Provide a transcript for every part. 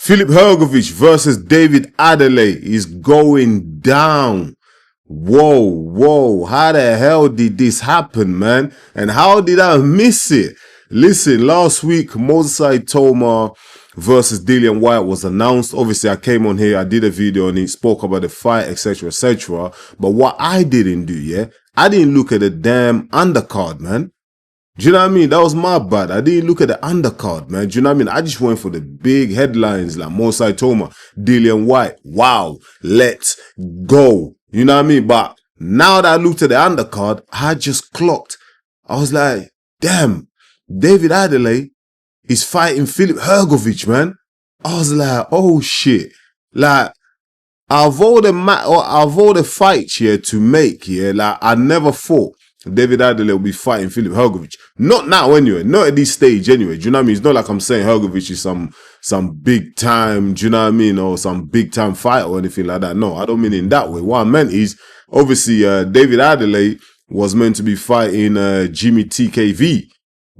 Filip Hrgovic versus David Adeleye is going down. Whoa, how the hell did this happen, man? And how did I miss it? Listen, last week, Moses Itauma versus Dillian Whyte was announced. Obviously, I came on here, I did a video and it spoke about the fight, etc., etc. But what I didn't do, yeah, I didn't look at the damn undercard, man. Do you know what I mean? That was my bad. I didn't look at the undercard, man. Do you know what I mean? I just went for the big headlines like Moses Itauma, Dillian Whyte. Wow, let's go. You know what I mean? But now that I looked at the undercard, I just clocked. I was like, damn, David Adeleye is fighting Filip Hrgovic, man. I was like, oh shit. Like, of all the fights here to make here, like I never thought David Adeleye will be fighting Filip Hrgovic. Not now anyway. Not at this stage anyway. Do you know what I mean? It's not like I'm saying Hrgovic is some big time, do you know what I mean? Or some big time fight or anything like that. No, I don't mean in that way. What I meant is, obviously, David Adeleye was meant to be fighting Jimmy TKV.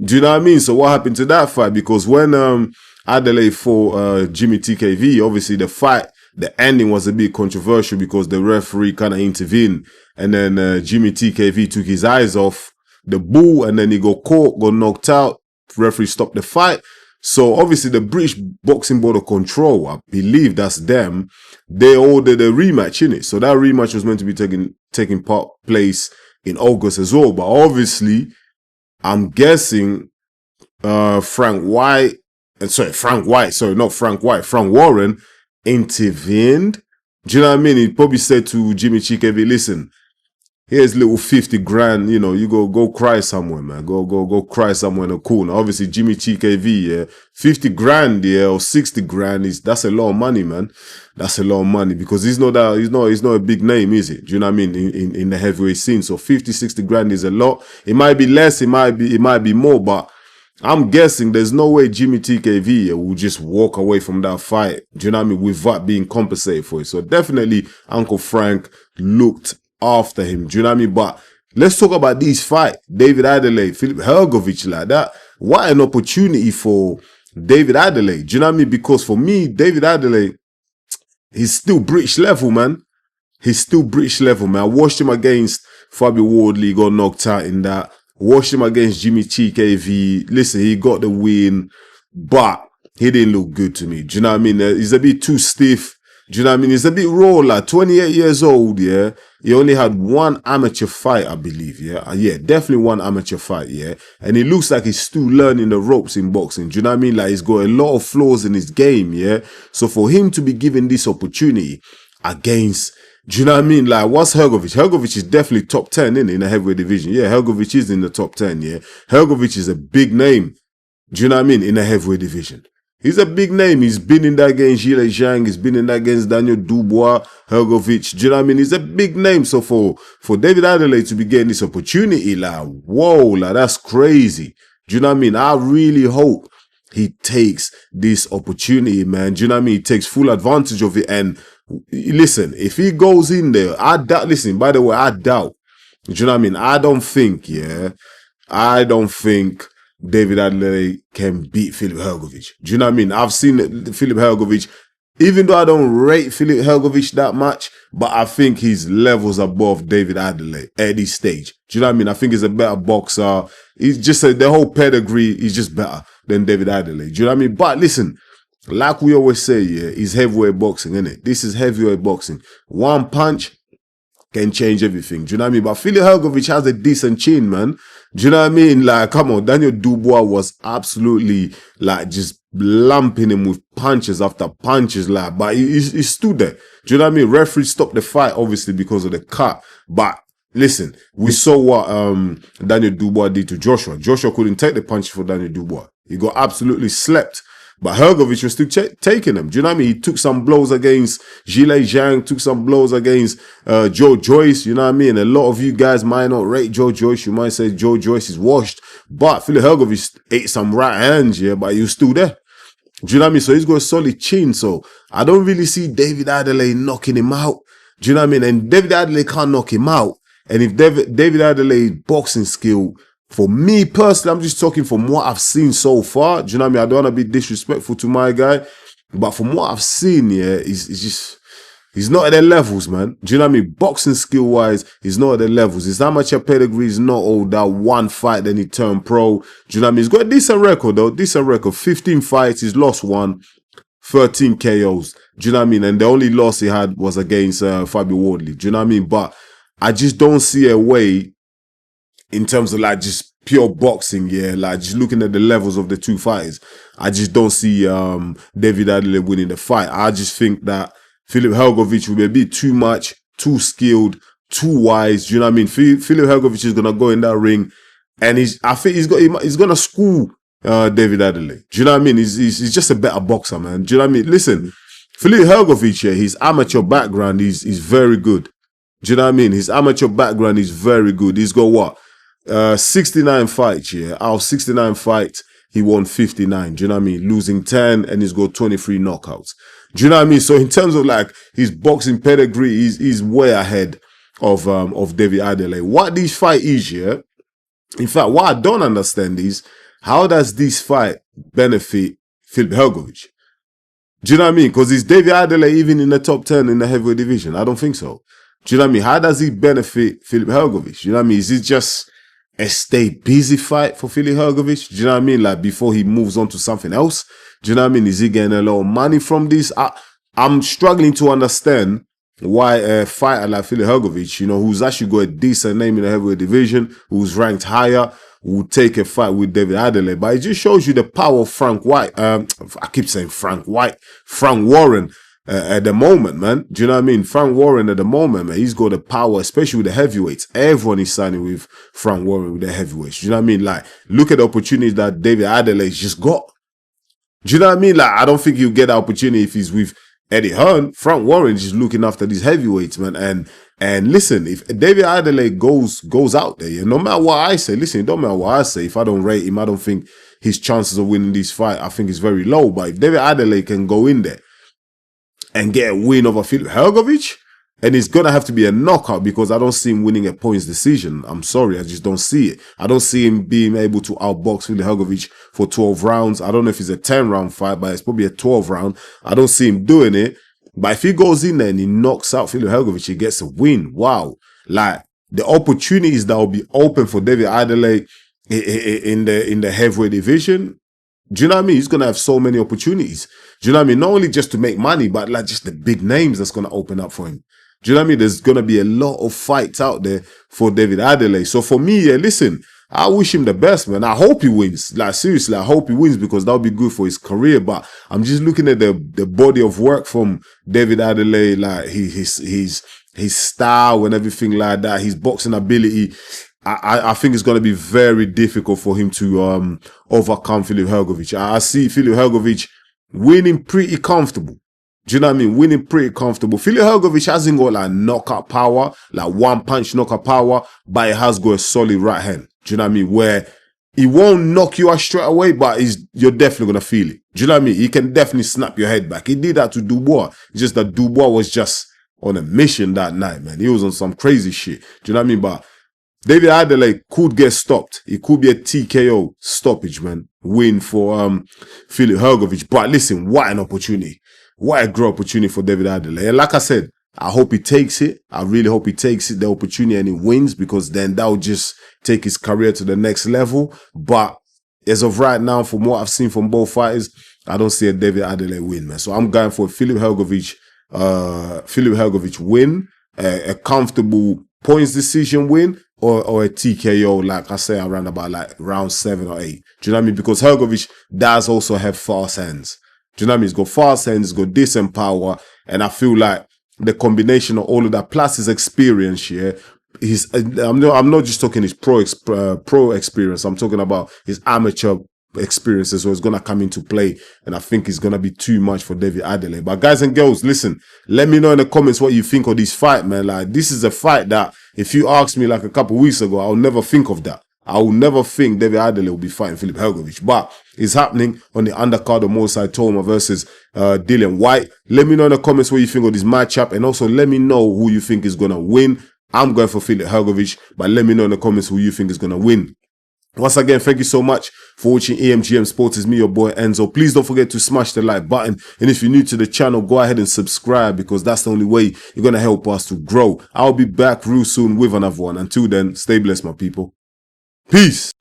Do you know what I mean? So what happened to that fight? Because when Adeleye fought Jimmy TKV, obviously the ending was a bit controversial because the referee kind of intervened. And then Jimmy TKV took his eyes off the bull and then he got caught, got knocked out. Referee stopped the fight. So obviously the British Boxing Board of Control, I believe that's them, they ordered a rematch, innit? So that rematch was meant to be taking place in August as well. But obviously, I'm guessing Frank Warren intervened. Do you know what I mean? He probably said to Jimmy TKV, listen, here's little 50 grand, you know, you go cry somewhere, man. Go cry somewhere in a corner. Obviously, Jimmy TKV, yeah, 50 grand, yeah, or 60 grand that's a lot of money, man. That's a lot of money because he's not a big name, is it? Do you know what I mean? In the heavyweight scene. So 50, 60 grand is a lot. It might be less, it might be more, but I'm guessing there's no way Jimmy TKV will just walk away from that fight. Do you know what I mean? Without being compensated for it. So definitely Uncle Frank looked after him. Do you know what I mean? But let's talk about these fights. David Adeleye, Filip Hrgovic, like that. What an opportunity for David Adeleye. Do you know what I mean? Because for me, David Adeleye, he's still British level, man. He's still British level, man. I watched him against Fabi Wardley, got knocked out in that. Watched him against Jimmy TKV. Listen, he got the win, but he didn't look good to me. Do you know what I mean? He's a bit too stiff. Do you know what I mean? He's a bit raw, like 28 years old, yeah. He only had one amateur fight, I believe, yeah. Yeah, definitely one amateur fight, yeah. And it looks like he's still learning the ropes in boxing. Do you know what I mean? Like he's got a lot of flaws in his game, yeah. So for him to be given this opportunity against, do you know what I mean? Like, what's Hrgovic? Hrgovic is definitely top 10 in the heavyweight division. Yeah, Hrgovic is in the top 10, yeah. Hrgovic is a big name, do you know what I mean, in the heavyweight division. He's a big name. He's been in that against Zhilei Zhang. He's been in that against Daniel Dubois, Hrgovic. Do you know what I mean? He's a big name. So for David Adeleye to be getting this opportunity, like, whoa, like, that's crazy. Do you know what I mean? I really hope he takes this opportunity, man. Do you know what I mean? He takes full advantage of it. And listen, if he goes in there, I doubt, listen, by the way, I doubt. Do you know what I mean? I don't think David Adeleye can beat Filip Hrgovic. Do you know what I mean? I've seen Filip Hrgovic, even though I don't rate Filip Hrgovic that much, but I think he's levels above David Adeleye at this stage. Do you know what I mean? I think he's a better boxer. He's just the whole pedigree is just better than David Adeleye. Do you know what I mean? But listen, like we always say, yeah, it's heavyweight boxing, isn't it? This is heavyweight boxing. One punch can change everything. Do you know what I mean? But Filip Hrgovic has a decent chin, man. Do you know what I mean? Like, come on, Daniel Dubois was absolutely, like, just lumping him with punches after punches, like, but he stood there. Do you know what I mean? Referee stopped the fight, obviously, because of the cut. But listen, we saw what Daniel Dubois did to Joshua. Joshua couldn't take the punches for Daniel Dubois. He got absolutely slept. But Hrgovic was still taking them. Do you know what I mean? He took some blows against Zhilei Zhang, took some blows against Joe Joyce. You know what I mean? A lot of you guys might not rate Joe Joyce. You might say Joe Joyce is washed. But Filip Hrgovic ate some right hands, yeah, but he was still there. Do you know what I mean? So he's got a solid chin. So I don't really see David Adeleye knocking him out. Do you know what I mean? And David Adeleye can't knock him out. And if David Adelaye's boxing skill, for me personally, I'm just talking from what I've seen so far. Do you know what I mean? I don't want to be disrespectful to my guy. But from what I've seen, yeah, he's not at their levels, man. Do you know what I mean? Boxing skill-wise, he's not at their levels. His amateur pedigree is not all that one fight, then he turned pro. Do you know what I mean? He's got a decent record, though. Decent record. 15 fights, he's lost 1. 13 KOs. Do you know what I mean? And the only loss he had was against Fabio Wardley. Do you know what I mean? But I just don't see a way in terms of like just pure boxing, yeah, like just looking at the levels of the two fighters. I just don't see David Adeleye winning the fight. I just think that Filip Hrgovic will be a bit too much, too skilled, too wise. Do you know what I mean? Filip Hrgovic is gonna go in that ring, and I think he's gonna school David Adeleye. Do you know what I mean? He's just a better boxer, man. Do you know what I mean? Listen, Filip Hrgovic, yeah, his amateur background is very good. Do you know what I mean? His amateur background is very good. He's got what? 69 fights, yeah. Out of 69 fights, he won 59. Do you know what I mean? Losing 10, and he's got 23 knockouts. Do you know what I mean? So in terms of like his boxing pedigree, he's way ahead of David Adeleye. What this fight is, yeah. In fact, what I don't understand is how does this fight benefit Filip Hrgovic? Do you know what I mean? Because is David Adeleye even in the top 10 in the heavyweight division? I don't think so. Do you know what I mean? How does he benefit Filip Hrgovic? Do you know what I mean? Is it just a stay busy fight for Filip Hrgovic? Do you know what I mean? Like before he moves on to something else? Do you know what I mean? Is he getting a lot of money from this? I'm struggling to understand why a fighter like Filip Hrgovic, you know, who's actually got a decent name in the heavyweight division, who's ranked higher, would take a fight with David Adeleye. But it just shows you the power of Frank White. I keep saying Frank Warren at the moment, man. Do you know what I mean? Frank Warren at the moment, man, he's got the power, especially with the heavyweights. Everyone is signing with Frank Warren with the heavyweights. Do you know what I mean? Like, look at the opportunities that David Adeleye just got. Do you know what I mean? Like, I don't think he'll get the opportunity if he's with Eddie Hearn. Frank Warren is just looking after these heavyweights, man. And listen, if David Adeleye goes out there, no matter what I say, listen, it don't matter what I say. If I don't rate him, I don't think his chances of winning this fight, I think it's very low. But if David Adeleye can go in there and get a win over Filip Hrgovic, and it's going to have to be a knockout because I don't see him winning a points decision. I'm sorry, I just don't see it. I don't see him being able to outbox Filip Hrgovic for 12 rounds. I don't know if it's a 10-round fight, but it's probably a 12-round. I don't see him doing it. But if he goes in there and he knocks out Filip Hrgovic, he gets a win. Wow. Like, the opportunities that will be open for David Adeleye in the heavyweight division, do you know what I mean? He's going to have so many opportunities. Do you know what I mean? Not only just to make money, but like just the big names that's going to open up for him. Do you know what I mean? There's going to be a lot of fights out there for David Adeleye. So for me, yeah, listen, I wish him the best, man. I hope he wins. Like, seriously, I hope he wins because that'll be good for his career. But I'm just looking at the body of work from David Adeleye, like his style and everything like that, his boxing ability. I think it's going to be very difficult for him to overcome Filip Hrgovic. I see Filip Hrgovic winning pretty comfortable. Do you know what I mean? Winning pretty comfortable. Filip Hrgovic hasn't got like knockout power, like one punch knockout power, but he has got a solid right hand. Do you know what I mean? Where he won't knock you out straight away, but you're definitely going to feel it. Do you know what I mean? He can definitely snap your head back. He did that to Dubois. It's just that Dubois was just on a mission that night, man. He was on some crazy shit. Do you know what I mean? But David Adeleye could get stopped. It could be a TKO stoppage, man. Win for Filip Hrgovic. But listen, what an opportunity. What a great opportunity for David Adeleye. And like I said, I hope he takes it. I really hope he takes it, the opportunity, and he wins, because then that will just take his career to the next level. But as of right now, from what I've seen from both fighters, I don't see a David Adeleye win, man. So I'm going for a Filip Hrgovic win, a comfortable points decision win, or a TKO, like I say, around about like round 7 or 8. Do you know what I mean? Because Hrgovic does also have fast hands. Do you know what I mean? He's got fast hands, he's got decent power, and I feel like the combination of all of that plus his experience here, I'm not just talking his pro experience, I'm talking about his amateur experiences, so it's gonna come into play, and I think it's gonna be too much for David Adeleye. But guys and girls, listen, let me know in the comments what you think of this fight, man. Like, this is a fight that if you asked me like a couple weeks ago, I'll never think of that. I will never think David Adeleye will be fighting Filip Hrgovic, but it's happening on the undercard of Moses Itauma versus Dillian Whyte. Let me know in the comments what you think of this matchup, and also let me know who you think is gonna win. I'm going for Filip Hrgovic, but let me know in the comments who you think is gonna win. Once again, thank you so much for watching EMGM Sports. Is me, your boy Enzo. Please don't forget to smash the like button. And if you're new to the channel, go ahead and subscribe, because that's the only way you're going to help us to grow. I'll be back real soon with another one. Until then, stay blessed, my people. Peace.